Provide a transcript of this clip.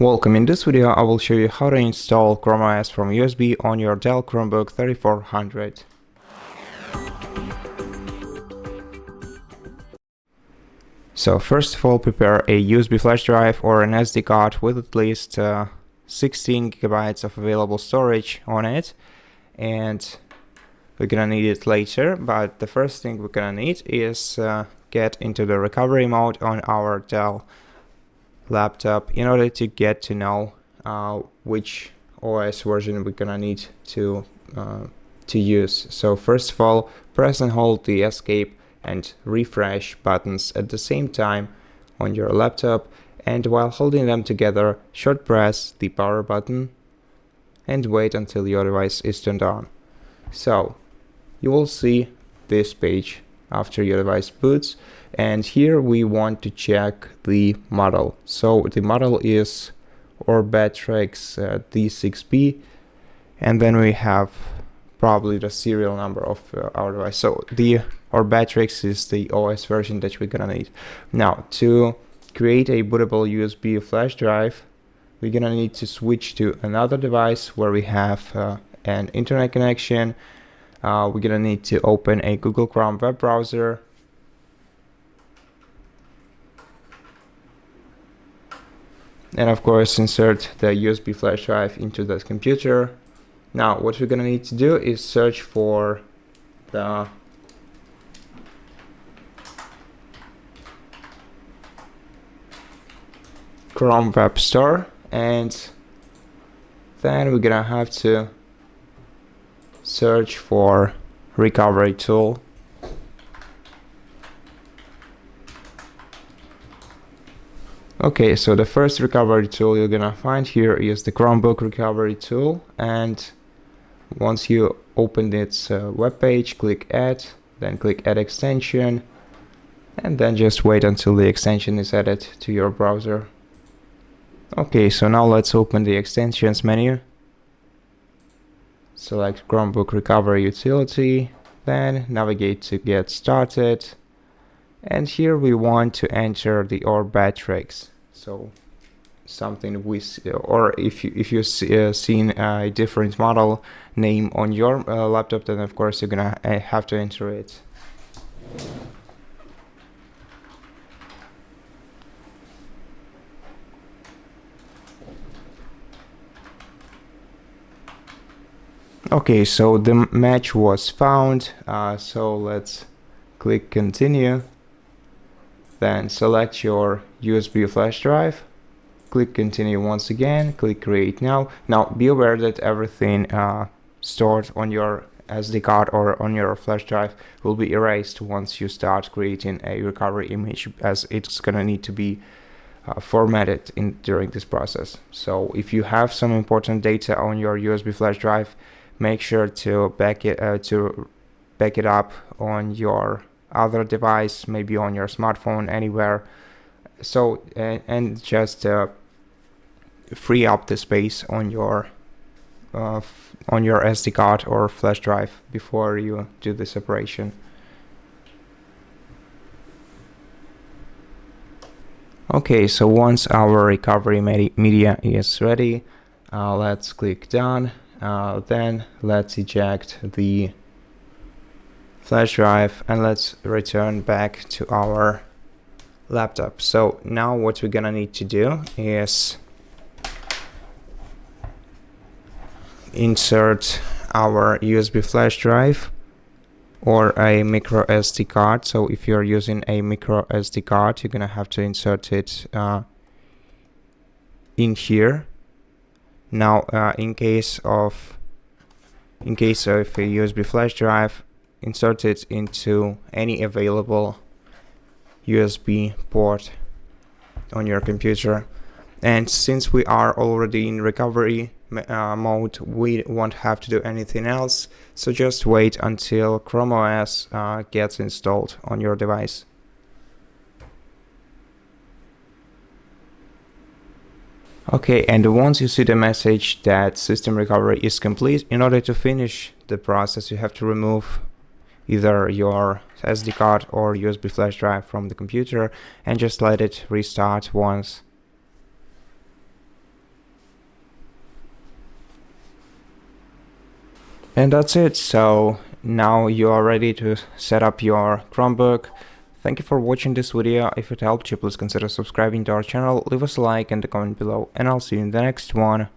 Welcome. In this video, I will show you how to install ChromeOS from USB on your Dell Chromebook 3400. So first of all, prepare a USB flash drive or an SD card with at least 16 gigabytes of available storage on it, and we're gonna need it later, but the first thing we're gonna need is get into the recovery mode on our Dell laptop in order to get to know which OS version we're gonna need to use. So first of all, press and hold the escape and refresh buttons at the same time on your laptop, and while holding them together, short press the power button and wait until your device is turned on. So you will see this page after your device boots, and here we want to check the model. So the model is Orbetrix D6B, and then we have probably the serial number of our device. So the Orbetrix is the OS version that we're gonna need. Now, to create a bootable USB flash drive, we're gonna need to switch to another device where we have an internet connection. We're gonna need to open a Google Chrome web browser, and of course insert the USB flash drive into that computer. Now what we're gonna need to do is search for the Chrome Web Store, and then we're gonna have to search for recovery tool. Okay, so the first recovery tool you're gonna find here is the Chromebook Recovery Tool, and once you open its web page, click Add, then click Add Extension, and then just wait until the extension is added to your browser. Okay, so now let's open the extensions menu. Select Chromebook Recovery Utility, then navigate to Get Started, and here we want to enter the Orbetrix. So something we see, or if you've seen a different model name on your laptop, then of course you're gonna have to enter it. Okay, so the match was found, so let's click Continue, then select your USB flash drive, click Continue once again, click Create Now. Now be aware that everything stored on your SD card or on your flash drive will be erased once you start creating a recovery image, as it's gonna need to be formatted during this process. So if you have some important data on your USB flash drive, make sure to back it up on your other device, maybe on your smartphone, anywhere. So and just free up the space on your SD card or flash drive before you do this operation. Okay, so once our recovery media is ready, let's click Done. Then let's eject the flash drive and let's return back to our laptop. So now what we're gonna need to do is insert our USB flash drive or a microSD card. So if you're using a microSD card, you're gonna have to insert it in here. Now in case of a USB flash drive, insert it into any available USB port on your computer. And since we are already in recovery mode, we won't have to do anything else, so just wait until ChromeOS gets installed on your device. Okay, and once you see the message that system recovery is complete, in order to finish the process, you have to remove either your SD card or USB flash drive from the computer and just let it restart once. And that's it. So now you are ready to set up your Chromebook. Thank you for watching this video. If it helped you, please consider subscribing to our channel, leave us a like and a comment below, and I'll see you in the next one.